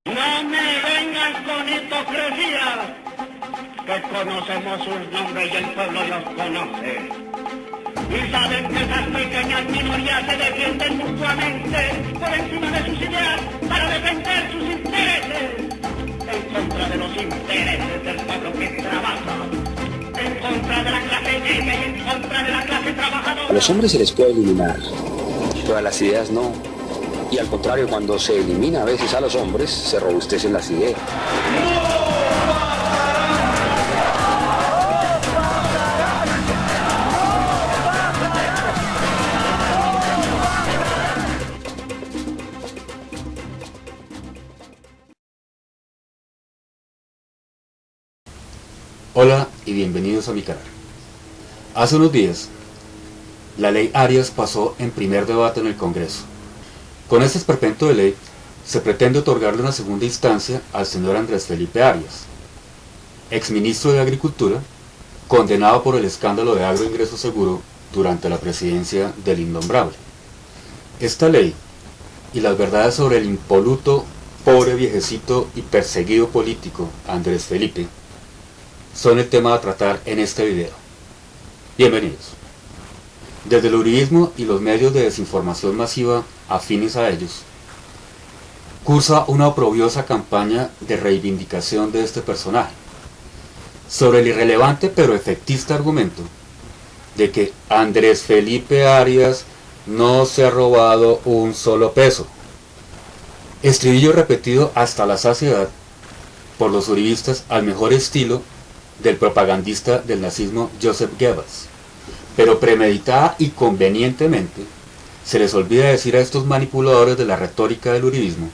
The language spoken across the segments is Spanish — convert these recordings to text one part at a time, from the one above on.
No me vengan con hipocresía, que conocemos sus nombres y el pueblo los conoce. Y saben que esas pequeñas minorías se defienden mutuamente por encima de sus ideas para defender sus intereses, en contra de los intereses del pueblo que trabaja, en contra de la clase media y en contra de la clase trabajadora. A los hombres se les puede eliminar, pero a las ideas no. Y al contrario, cuando se elimina a veces a los hombres, se robustecen las ideas. Hola y bienvenidos a mi canal. Hace unos días, la ley Arias pasó en primer debate en el Congreso. Con este esperpento de ley, se pretende otorgarle una segunda instancia al señor Andrés Felipe Arias, exministro de Agricultura, condenado por el escándalo de Agroingreso Seguro durante la presidencia del innombrable. Esta ley y las verdades sobre el impoluto, pobre viejecito y perseguido político Andrés Felipe son el tema a tratar en este video. Bienvenidos. Desde el uribismo y los medios de desinformación masiva afines a ellos, cursa una oprobiosa campaña de reivindicación de este personaje, sobre el irrelevante pero efectista argumento de que Andrés Felipe Arias no se ha robado un solo peso. Estribillo repetido hasta la saciedad por los uribistas al mejor estilo del propagandista del nazismo Joseph Goebbels, pero premeditada y convenientemente se les olvida decir a estos manipuladores de la retórica del uribismo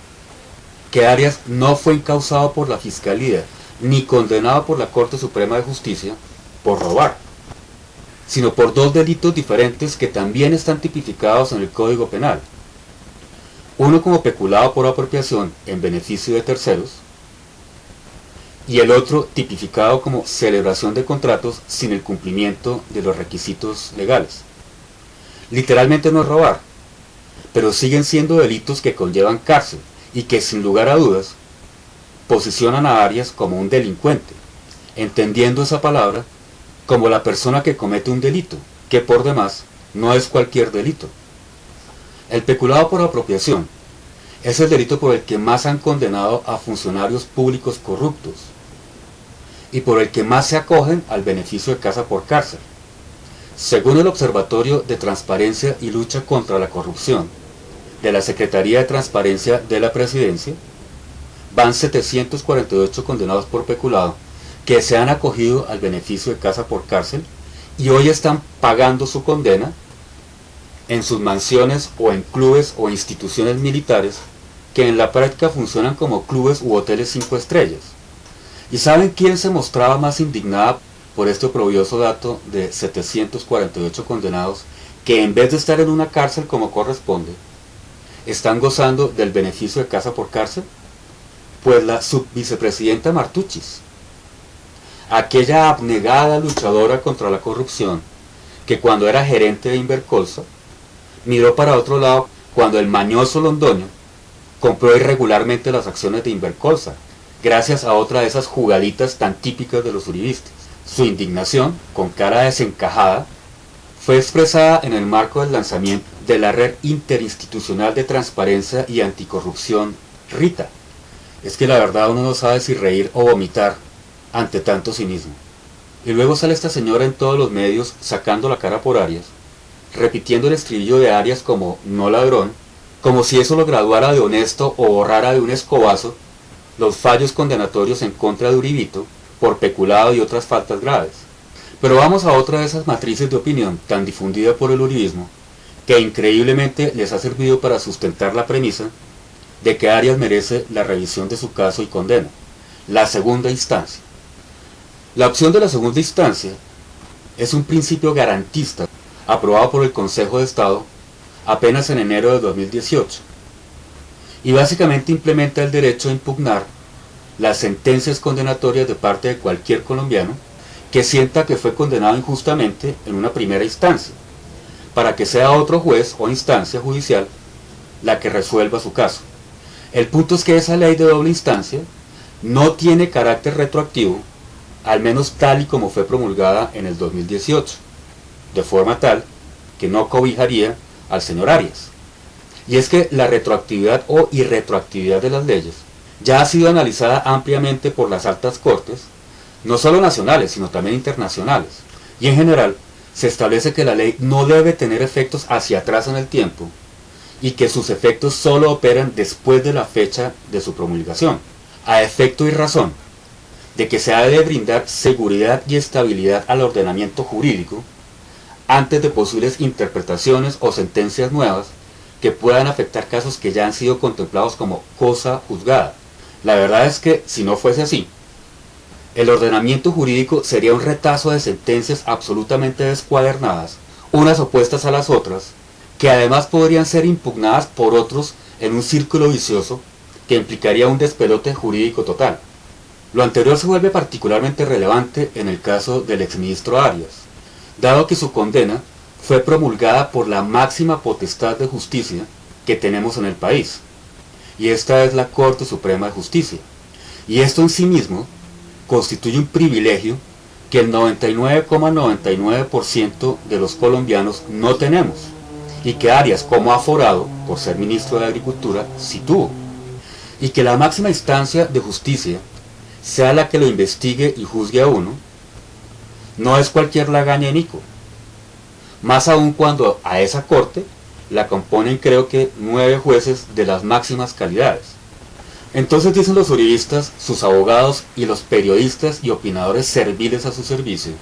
que Arias no fue encausado por la Fiscalía ni condenado por la Corte Suprema de Justicia por robar, sino por dos delitos diferentes que también están tipificados en el Código Penal, uno como peculado por apropiación en beneficio de terceros y el otro tipificado como celebración de contratos sin el cumplimiento de los requisitos legales. Literalmente no es robar, pero siguen siendo delitos que conllevan cárcel y que sin lugar a dudas posicionan a Arias como un delincuente, entendiendo esa palabra como la persona que comete un delito, que por demás no es cualquier delito. El peculado por apropiación es el delito por el que más han condenado a funcionarios públicos corruptos y por el que más se acogen al beneficio de casa por cárcel. Según el Observatorio de Transparencia y Lucha contra la Corrupción de la Secretaría de Transparencia de la Presidencia, van 748 condenados por peculado que se han acogido al beneficio de casa por cárcel y hoy están pagando su condena en sus mansiones o en clubes o instituciones militares que en la práctica funcionan como clubes u hoteles 5 estrellas. ¿Y saben quién se mostraba más indignada por este oprobioso dato de 748 condenados que en vez de estar en una cárcel como corresponde, están gozando del beneficio de casa por cárcel? Pues la subvicepresidenta Martuchis, aquella abnegada luchadora contra la corrupción que cuando era gerente de Invercolsa miró para otro lado cuando el mañoso Londoño compró irregularmente las acciones de Invercolsa, gracias a otra de esas jugaditas tan típicas de los uribistas. Su indignación, con cara desencajada, fue expresada en el marco del lanzamiento de la Red Interinstitucional de Transparencia y Anticorrupción, RITA. Es que la verdad uno no sabe si reír o vomitar ante tanto cinismo. Y luego sale esta señora en todos los medios sacando la cara por Arias, repitiendo el estribillo de Arias como no ladrón, como si eso lo graduara de honesto o borrara de un escobazo los fallos condenatorios en contra de Uribito por peculado y otras faltas graves. Pero vamos a otra de esas matrices de opinión tan difundida por el uribismo, que increíblemente les ha servido para sustentar la premisa de que Arias merece la revisión de su caso y condena, la segunda instancia. La opción de la segunda instancia es un principio garantista aprobado por el Consejo de Estado apenas en enero de 2018, y básicamente implementa el derecho a impugnar las sentencias condenatorias de parte de cualquier colombiano que sienta que fue condenado injustamente en una primera instancia, para que sea otro juez o instancia judicial la que resuelva su caso. El punto es que esa ley de doble instancia no tiene carácter retroactivo, al menos tal y como fue promulgada en el 2018, de forma tal que no cobijaría al señor Arias. Y es que la retroactividad o irretroactividad de las leyes ya ha sido analizada ampliamente por las altas cortes, no solo nacionales, sino también internacionales. Y en general, se establece que la ley no debe tener efectos hacia atrás en el tiempo y que sus efectos solo operan después de la fecha de su promulgación, a efecto y razón de que se ha de brindar seguridad y estabilidad al ordenamiento jurídico antes de posibles interpretaciones o sentencias nuevas que puedan afectar casos que ya han sido contemplados como cosa juzgada. La verdad es que, si no fuese así, el ordenamiento jurídico sería un retazo de sentencias absolutamente descuadernadas, unas opuestas a las otras, que además podrían ser impugnadas por otros en un círculo vicioso que implicaría un despelote jurídico total. Lo anterior se vuelve particularmente relevante en el caso del exministro Arias, dado que su condena fue promulgada por la máxima potestad de justicia que tenemos en el país, y esta es la Corte Suprema de Justicia. Y esto en sí mismo constituye un privilegio que el 99,99% de los colombianos no tenemos, y que Arias, como aforado por ser ministro de Agricultura, sí tuvo, y que la máxima instancia de justicia sea la que lo investigue y juzgue a uno, no es cualquier lagaña de Nico, más aún cuando a esa corte la componen creo que 9 jueces de las máximas calidades. Entonces dicen los uribistas, sus abogados y los periodistas y opinadores serviles a su servicio,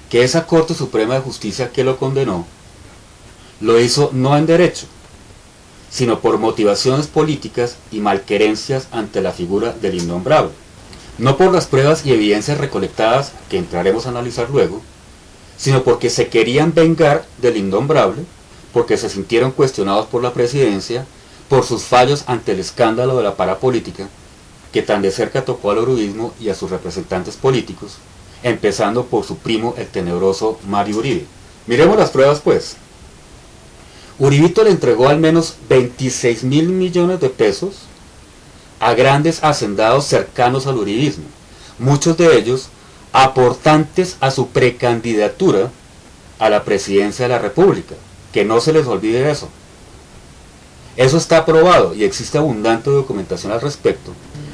que esa Corte Suprema de Justicia que lo condenó, lo hizo no en derecho, sino por motivaciones políticas y malquerencias ante la figura del innombrable. No por las pruebas y evidencias recolectadas, que entraremos a analizar luego, sino porque se querían vengar del innombrable, porque se sintieron cuestionados por la presidencia, por sus fallos ante el escándalo de la parapolítica, que tan de cerca tocó al uribismo y a sus representantes políticos, empezando por su primo el tenebroso Mario Uribe. Miremos las pruebas pues. Uribito le entregó al menos 26.000 millones de pesos a grandes hacendados cercanos al uribismo, muchos de ellos aportantes a su precandidatura a la presidencia de la República, que no se les olvide eso. Eso está aprobado y existe abundante documentación al respecto,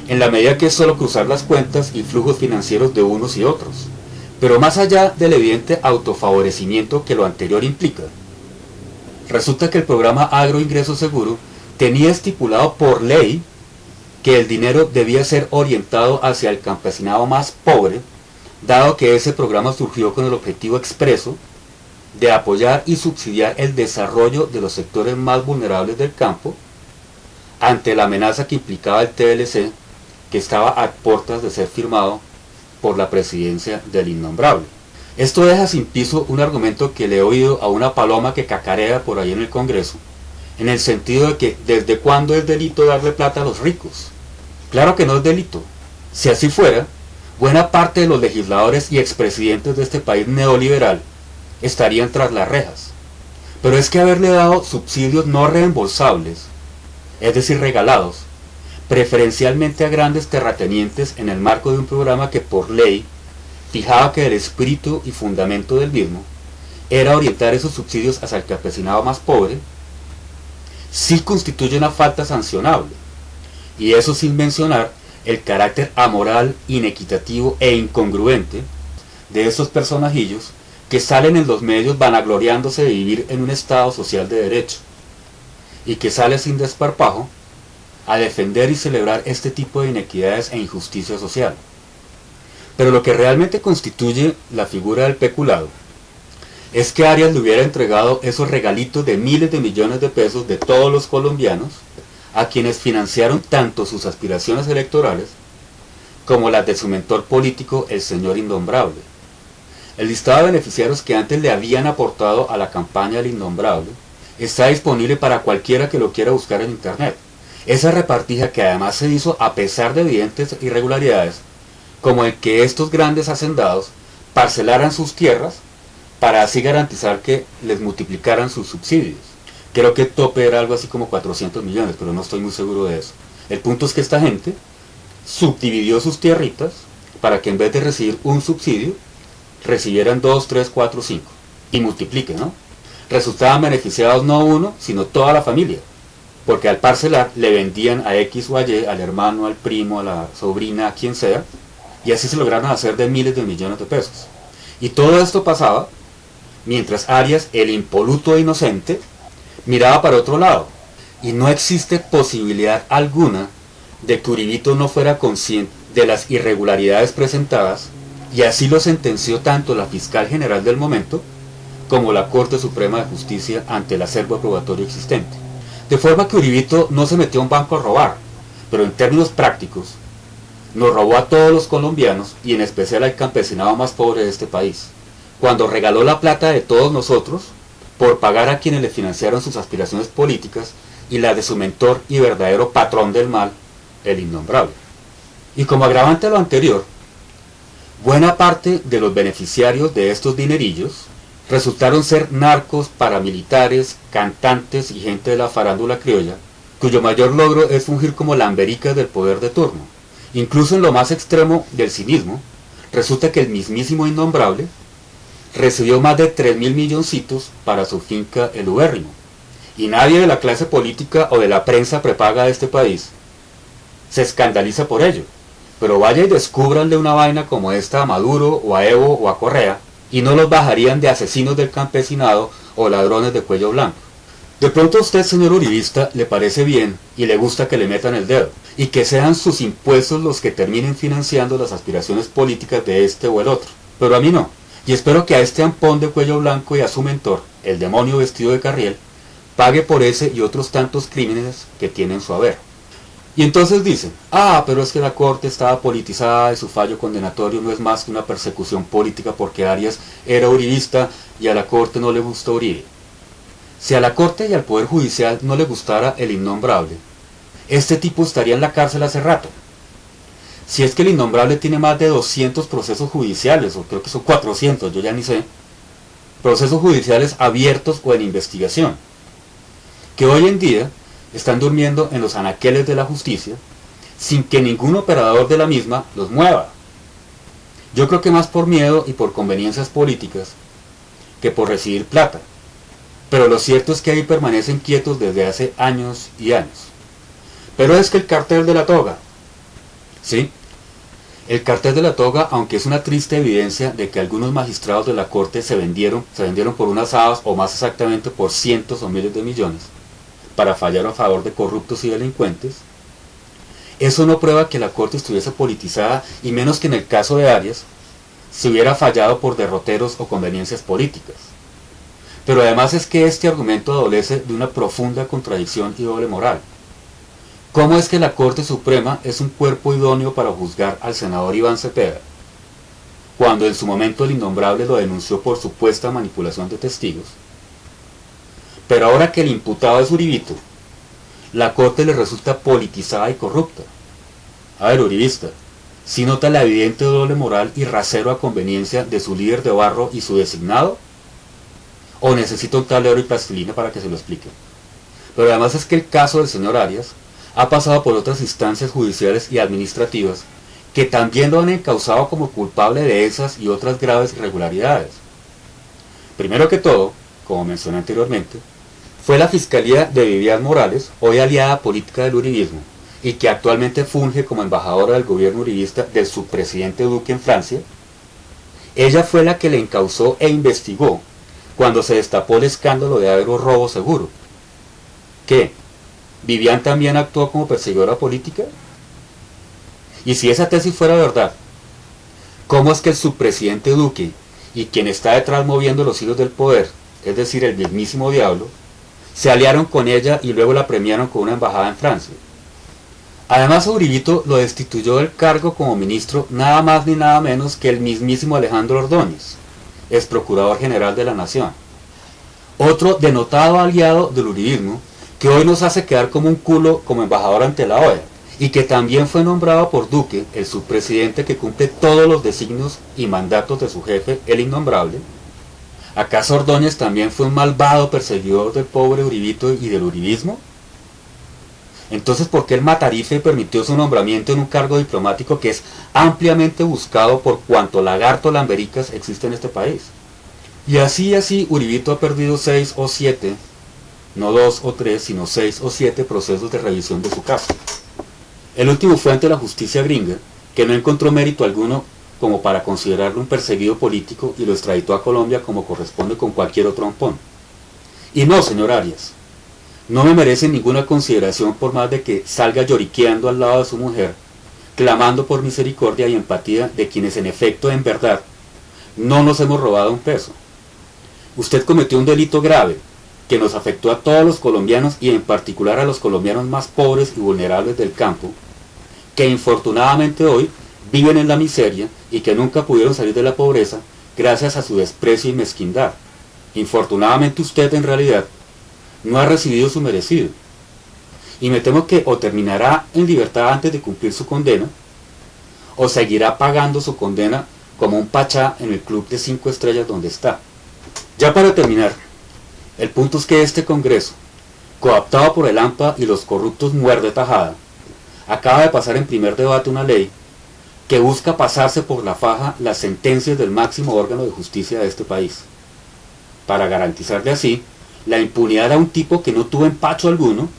en la medida que es solo cruzar las cuentas y flujos financieros de unos y otros. Pero más allá del evidente autofavorecimiento que lo anterior implica, resulta que el programa Agro Ingreso Seguro tenía estipulado por ley que el dinero debía ser orientado hacia el campesinado más pobre, dado que ese programa surgió con el objetivo expreso de apoyar y subsidiar el desarrollo de los sectores más vulnerables del campo ante la amenaza que implicaba el TLC, que estaba a puertas de ser firmado por la presidencia del innombrable. Esto deja sin piso un argumento que le he oído a una paloma que cacarea por ahí en el Congreso, en el sentido de que ¿desde cuándo es delito darle plata a los ricos? Claro que no es delito. Si así fuera, buena parte de los legisladores y expresidentes de este país neoliberal estarían tras las rejas. Pero es que haberle dado subsidios no reembolsables, es decir, regalados, preferencialmente a grandes terratenientes en el marco de un programa que por ley fijaba que el espíritu y fundamento del mismo era orientar esos subsidios hacia el campesinado más pobre, sí constituye una falta sancionable, y eso sin mencionar el carácter amoral, inequitativo e incongruente de esos personajillos que salen en los medios vanagloriándose de vivir en un Estado social de derecho, y que sale sin desparpajo a defender y celebrar este tipo de inequidades e injusticia social. Pero lo que realmente constituye la figura del peculado es que Arias le hubiera entregado esos regalitos de miles de millones de pesos de todos los colombianos a quienes financiaron tanto sus aspiraciones electorales como las de su mentor político, el señor innombrable. El listado de beneficiarios que antes le habían aportado a la campaña del innombrable está disponible para cualquiera que lo quiera buscar en internet. Esa repartija, que además se hizo a pesar de evidentes irregularidades, como el que estos grandes hacendados parcelaran sus tierras para así garantizar que les multiplicaran sus subsidios. Creo que el tope era algo así como 400 millones, pero no estoy muy seguro de eso. El punto es que esta gente subdividió sus tierritas para que en vez de recibir un subsidio, recibieran 2, 3, 4, 5. Y multipliquen, ¿no? Resultaban beneficiados no uno, sino toda la familia. Porque al parcelar le vendían a X o a Y, al hermano, al primo, a la sobrina, a quien sea, y así se lograron hacer de miles de millones de pesos. Y todo esto pasaba mientras Arias, el impoluto e inocente, miraba para otro lado. Y no existe posibilidad alguna de que Uribito no fuera consciente de las irregularidades presentadas, y así lo sentenció tanto la fiscal general del momento como la Corte Suprema de Justicia ante el acervo probatorio existente. De forma que Uribito no se metió a un banco a robar, pero en términos prácticos, nos robó a todos los colombianos y en especial al campesinado más pobre de este país, cuando regaló la plata de todos nosotros por pagar a quienes le financiaron sus aspiraciones políticas y la de su mentor y verdadero patrón del mal, el innombrable. Y como agravante a lo anterior, buena parte de los beneficiarios de estos dinerillos resultaron ser narcos, paramilitares, cantantes y gente de la farándula criolla, cuyo mayor logro es fungir como lambericas del poder de turno. Incluso en lo más extremo del cinismo, resulta que el mismísimo innombrable recibió más de 3.000 milloncitos para su finca El Ubérrimo, y nadie de la clase política o de la prensa prepaga de este país se escandaliza por ello. Pero vaya y descúbranle una vaina como esta a Maduro o a Evo o a Correa, y no los bajarían de asesinos del campesinado o ladrones de cuello blanco. De pronto a usted, señor uribista, le parece bien y le gusta que le metan el dedo, y que sean sus impuestos los que terminen financiando las aspiraciones políticas de este o el otro. Pero a mí no, y espero que a este ampón de cuello blanco y a su mentor, el demonio vestido de carriel, pague por ese y otros tantos crímenes que tiene en su haber. Y entonces dicen, pero es que la corte estaba politizada y su fallo condenatorio no es más que una persecución política porque Arias era uribista y a la corte no le gustó Uribe. Si a la corte y al poder judicial no le gustara el innombrable, este tipo estaría en la cárcel hace rato. Si es que el innombrable tiene más de 200 procesos judiciales, o creo que son 400, yo ya ni sé, procesos judiciales abiertos o en investigación, que hoy en día están durmiendo en los anaqueles de la justicia sin que ningún operador de la misma los mueva. Yo creo que más por miedo y por conveniencias políticas que por recibir plata, pero lo cierto es que ahí permanecen quietos desde hace años y años. Pero es que el cartel de la toga, ¿sí? El cartel de la toga, aunque es una triste evidencia de que algunos magistrados de la corte se vendieron por unas habas, o más exactamente por cientos o miles de millones, para fallar a favor de corruptos y delincuentes, eso no prueba que la corte estuviese politizada, y menos que en el caso de Arias, se hubiera fallado por derroteros o conveniencias políticas. Pero además es que este argumento adolece de una profunda contradicción y doble moral. ¿Cómo es que la Corte Suprema es un cuerpo idóneo para juzgar al senador Iván Cepeda, cuando en su momento el innombrable lo denunció por supuesta manipulación de testigos? Pero ahora que el imputado es Uribito, la Corte le resulta politizada y corrupta. A ver, uribista, ¿sí nota la evidente doble moral y rasero a conveniencia de su líder de barro y su designado? ¿O necesita un tablero y plastilina para que se lo explique? Pero además es que el caso del señor Arias ha pasado por otras instancias judiciales y administrativas que también lo han encausado como culpable de esas y otras graves irregularidades. Primero que todo, como mencioné anteriormente, fue la Fiscalía de Vivian Morales, hoy aliada política del uribismo, y que actualmente funge como embajadora del gobierno uribista del subpresidente Duque en Francia. Ella fue la que le encausó e investigó cuando se destapó el escándalo de Agrorobo Seguro. ¿Qué? ¿Vivian también actuó como perseguidora política? Y si esa tesis fuera verdad, ¿cómo es que el subpresidente Duque y quien está detrás moviendo los hilos del poder, es decir, el mismísimo diablo, se aliaron con ella y luego la premiaron con una embajada en Francia? Además, a Uribito lo destituyó del cargo como ministro nada más ni nada menos que el mismísimo Alejandro Ordóñez, ex procurador general de la Nación, otro denotado aliado del uribismo, que hoy nos hace quedar como un culo como embajador ante la OEA, y que también fue nombrado por Duque, el subpresidente que cumple todos los designios y mandatos de su jefe, el innombrable. ¿Acaso Ordóñez también fue un malvado perseguidor del pobre Uribito y del uribismo? Entonces, ¿por qué el Matarife permitió su nombramiento en un cargo diplomático que es ampliamente buscado por cuanto lagarto lambericas existe en este país? Y así, Uribito ha perdido 6 o 7, no 2 o 3, sino 6 o 7 procesos de revisión de su caso. El último fue ante la justicia gringa, que no encontró mérito alguno como para considerarlo un perseguido político y lo extraditó a Colombia como corresponde con cualquier otro ampón. Y no, señor Arias, no me merece ninguna consideración por más de que salga lloriqueando al lado de su mujer, clamando por misericordia y empatía de quienes en efecto, en verdad, no nos hemos robado un peso. Usted cometió un delito grave que nos afectó a todos los colombianos y en particular a los colombianos más pobres y vulnerables del campo, que infortunadamente hoy viven en la miseria y que nunca pudieron salir de la pobreza gracias a su desprecio y mezquindad. Infortunadamente usted en realidad no ha recibido su merecido, y me temo que o terminará en libertad antes de cumplir su condena, o seguirá pagando su condena como un pachá en el club de 5 estrellas donde está. Ya para terminar, el punto es que este Congreso, cooptado por el AMPA y los corruptos muerde tajada, acaba de pasar en primer debate una ley que busca pasarse por la faja las sentencias del máximo órgano de justicia de este país, para garantizarle así la impunidad a un tipo que no tuvo empacho alguno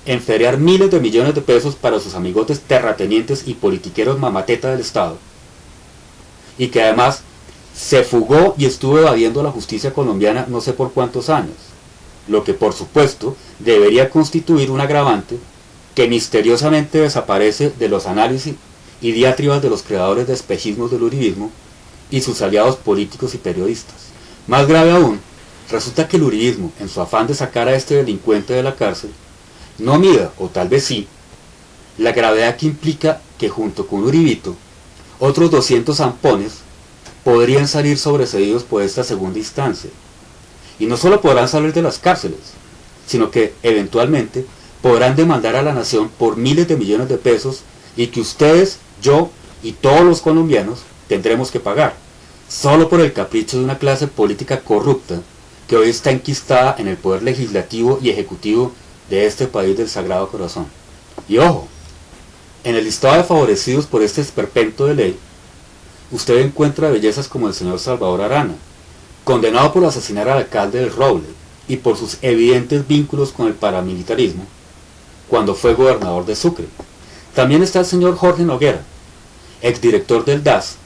en ferear miles de millones de pesos para sus amigotes terratenientes y politiqueros mamateta del Estado, y que además se fugó y estuvo evadiendo la justicia colombiana no sé por cuántos años, lo que por supuesto debería constituir un agravante que misteriosamente desaparece de los análisis y diatribas de los creadores de espejismos del uribismo y sus aliados políticos y periodistas. Más grave aún, resulta que el uribismo, en su afán de sacar a este delincuente de la cárcel, no mida, o tal vez sí, la gravedad que implica que junto con Uribito, otros 200 zampones podrían salir sobreseídos por esta segunda instancia. Y no solo podrán salir de las cárceles, sino que eventualmente podrán demandar a la nación por miles de millones de pesos y que ustedes, yo y todos los colombianos tendremos que pagar, solo por el capricho de una clase política corrupta que hoy está enquistada en el poder legislativo y ejecutivo de este país del Sagrado Corazón. Y ojo, en el listado de favorecidos por este esperpento de ley, usted encuentra bellezas como el señor Salvador Arana, condenado por asesinar al alcalde del Roble y por sus evidentes vínculos con el paramilitarismo, cuando fue gobernador de Sucre. También está el señor Jorge Noguera, exdirector del DAS,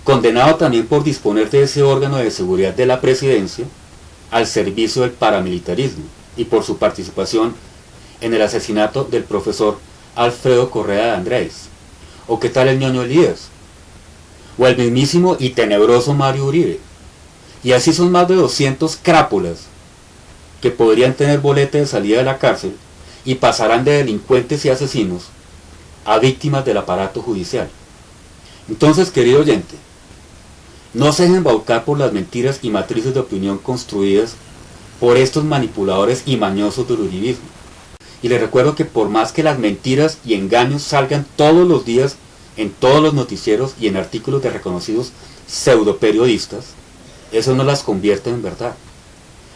condenado también por disponer de ese órgano de seguridad de la presidencia al servicio del paramilitarismo y por su participación en el asesinato del profesor Alfredo Correa de Andrés. ¿O qué tal el ñoño Elías? O el mismísimo y tenebroso Mario Uribe. Y así son más de 200 crápulas que podrían tener bolete de salida de la cárcel y pasarán de delincuentes y asesinos a víctimas del aparato judicial. Entonces, querido oyente, no se dejen embaucar por las mentiras y matrices de opinión construidas por estos manipuladores y mañosos del uribismo. Y les recuerdo que por más que las mentiras y engaños salgan todos los días en todos los noticieros y en artículos de reconocidos pseudoperiodistas, eso no las convierte en verdad.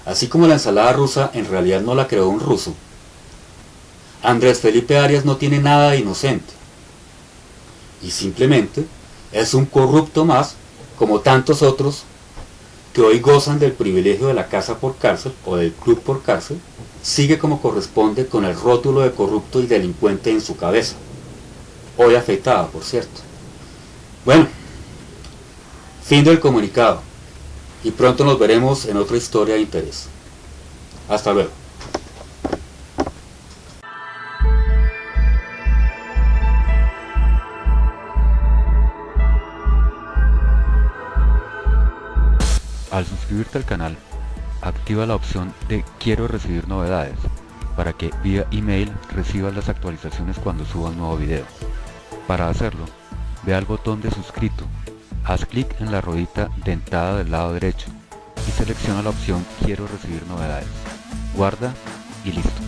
Así como la ensalada rusa en realidad no la creó un ruso, Andrés Felipe Arias no tiene nada de inocente. Y simplemente es un corrupto más, como tantos otros que hoy gozan del privilegio de la casa por cárcel o del club por cárcel, sigue como corresponde con el rótulo de corrupto y delincuente en su cabeza, hoy afeitada, por cierto. Bueno, fin del comunicado, y pronto nos veremos en otra historia de interés. Hasta luego. Al suscribirte al canal, activa la opción de Quiero recibir novedades para que vía email recibas las actualizaciones cuando suba un nuevo video. Para hacerlo, ve al botón de suscrito, haz clic en la ruedita dentada del lado derecho y selecciona la opción Quiero recibir novedades. Guarda y listo.